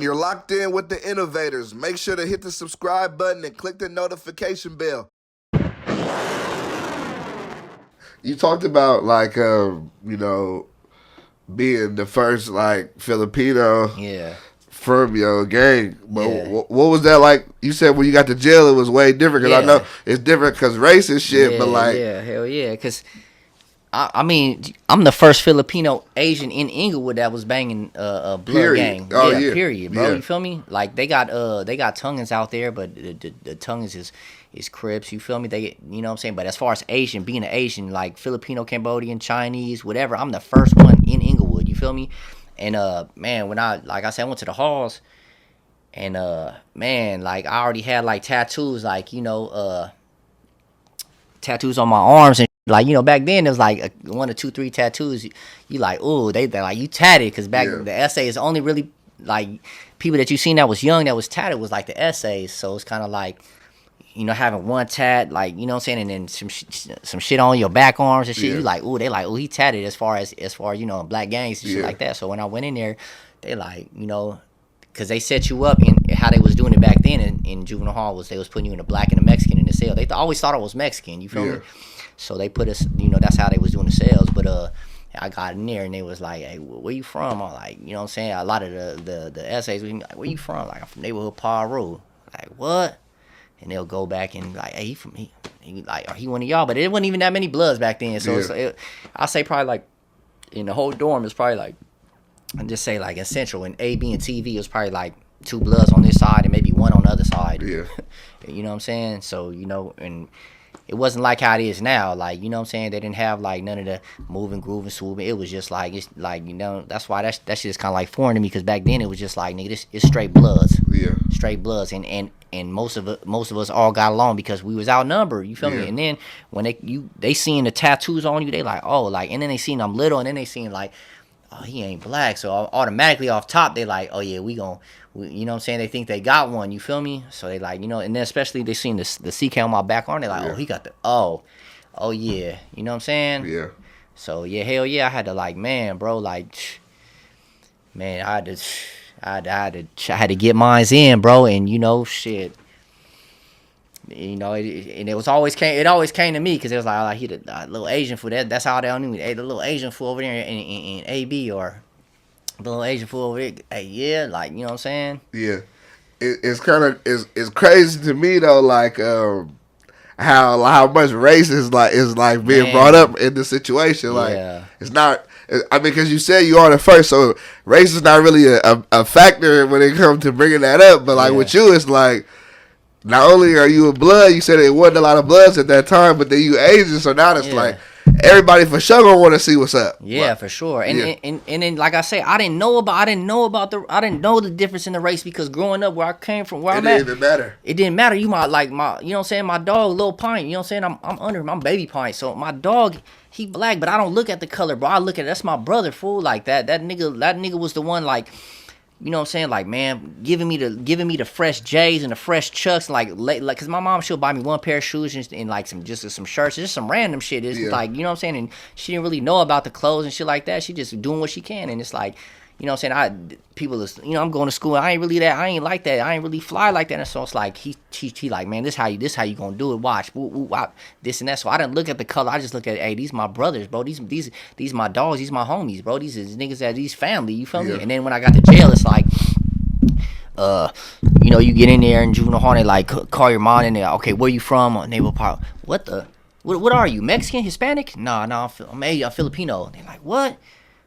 You're locked in with the Innovators. Make sure to hit the subscribe button and click the notification bell. You talked about being the first like Filipino Yeah. from your gang. But Yeah. what was that like? You said when you got to jail, it was way different. Because I know Yeah. it's different because race and shit. But like, Yeah, hell yeah. Cause I mean, I'm the first Filipino Asian in Inglewood that was banging a blood Period. gang. Oh, yeah, yeah. period, bro. Yeah. You feel me? Like they got tonguings out there, but the tonguings is Crips. You feel me? They, you know what I'm saying. But as far as Asian, being an Asian, like Filipino, Cambodian, Chinese, whatever, I'm the first one in Inglewood. You feel me? And man, when like I said, I went to the halls, and man, like I already had like tattoos, like tattoos on my arms and like back then it was like one or two, three tattoos. You like, oh, they like you tatted because back the essay is only really like people that you seen that was young that was tatted was like the essays. So it's kind of like having one tat, like what I'm saying, and then some shit on your back arms and shit. Yeah. You like, oh, they like, oh, he tatted as far as black gangs and shit like that. So when I went in there, they like because they set you up in how they was doing it back then in juvenile hall was they was putting you in a black and a Mexican in the cell. They always thought I was Mexican. You feel me? So they put us, that's how they was doing the sales. But I got in there and they was like, hey, where you from? I'm like, you know what I'm saying? A lot of the essays, like, where you from? Like, I'm from neighborhood Piru. Like, what? And they'll go back and like, hey, he like, are he one of y'all? But it wasn't even that many bloods back then. So I'll say probably like in the whole dorm it's probably like, and just say like in Central and A, B, and TV, it was probably like 2 bloods on this side and maybe 1 on the other side. Yeah. You know what I'm saying? So, and it wasn't like how it is now. Like, you know what I'm saying? They didn't have like none of the moving, grooving, swooping. It was just like, it's like, that's why that shit is kind of like foreign to me because back then it was just like, nigga, it's straight bloods. Yeah. Straight bloods. And most of us all got along because we was outnumbered. You feel me? And then when they seen the tattoos on you, they like, oh, like, and then they seen I'm little and then they seen like, oh, he ain't black. So automatically off top, they like, oh, yeah, you know what I'm saying? They think they got one. You feel me? So they like, and then especially they seen the CK on my back arm. They like, oh, he got oh, yeah. You know what I'm saying? Yeah. So, yeah, hell yeah. I had to like, man, bro, like, man, I had to get mines in, bro. And, shit. And it always came to me because it was like he the little Asian food. That's how they don't even the little Asian food over there in AB or the little Asian food over there. Hey, yeah, like you know what I'm saying? Yeah. It's kind of it's crazy to me though, like how much race is like being brought up in the situation. Like it's not. I mean, because you said you are the first, so race is not really a factor when it comes to bringing that up. But like with you, it's like. Not only are you a blood, you said it wasn't a lot of bloods at that time, but then you Asian, so now it's like everybody for sure gonna want to see what's up. Yeah, for sure. And then like I say, I didn't know the difference in the race because growing up where I came from, where I'm at, it didn't matter. It didn't matter. You my you know what I'm saying, my dog, Lil Pint, you know what I'm saying? I'm under him, I'm Baby Pint. So my dog, he black, but I don't look at the color, bro. I look at that's my brother, fool. Like that nigga was the one like. You know what I'm saying? Like, man, giving me the fresh J's and the fresh Chucks, like, cause my mom, she'll buy me one pair of shoes and like some shirts, just some random shit. It's like, you know what I'm saying? And she didn't really know about the clothes and shit like that. She just doing what she can, and it's like, you know what I'm saying? I'm going to school. I ain't like that. I ain't really fly like that. And so it's like he like, man, this how you gonna do it. Watch, this and that. So I didn't look at the color. I just look at, hey, these my brothers, bro. These my dogs. These my homies, bro. These is niggas that these family. You feel me? And then when I got to jail, it's like, you get in there in juvenile hall, they like call your mom in there. Okay, where you from? Neighbor Park. What are you? Mexican? Hispanic? Nah, I'm Filipino. They're like, what?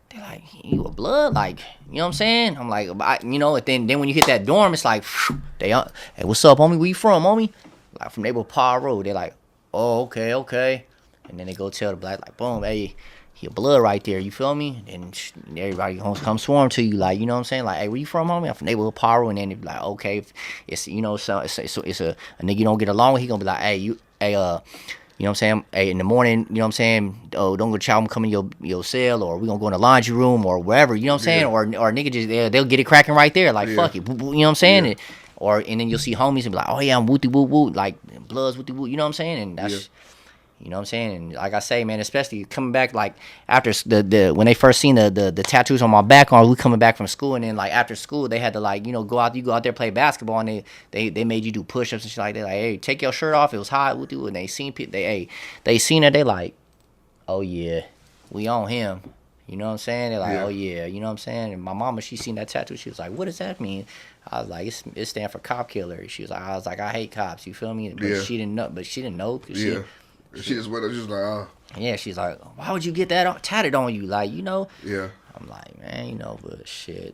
They're like, you a blood? Like, you know what I'm saying? I'm like, and then when you hit that dorm, it's like, hey, what's up, homie? Where you from, homie? Like, from neighbor Piru. They're like, oh, okay. And then they go tell the black, like, boom, hey, he a blood right there, you feel me? And everybody come swarm to you, like, you know what I'm saying? Like, hey, where you from, homie? I'm from neighborhood Piru. And then they be like, okay, if it's, so it's a nigga you don't get along with, he gonna be like, hey, you know what I'm saying? Hey, in the morning, you know what I'm saying? Oh, don't go chow him come in your cell, or we gonna go in the laundry room, or wherever, you know what I'm saying? Or nigga just they'll get it cracking right there, like fuck it, you know what I'm saying? And then you'll see homies and be like, oh yeah, I'm wooty woo woo, like bloods wooty woo, you know what I'm saying? And that's You know what I'm saying? And like I say, man, especially coming back like after the when they first seen the tattoos on my back on, we coming back from school, and then like after school they had to like, you know, go out there play basketball, and they made you do push-ups and shit like that. Like, hey, take your shirt off. It was hot. We'll do it. And they seen they seen it. They like, oh yeah, we on him. You know what I'm saying? They're like, oh yeah, you know what I'm saying? And my mama, she seen that tattoo. She was like, what does that mean? I was like, it stand for cop killer. She was like, I hate cops. You feel me? But she didn't know. But she didn't know. She just went up. She was like, oh. Yeah, she's like, why would you get that tatted on you? Like, you know. Yeah. I'm like, man, you know, but shit.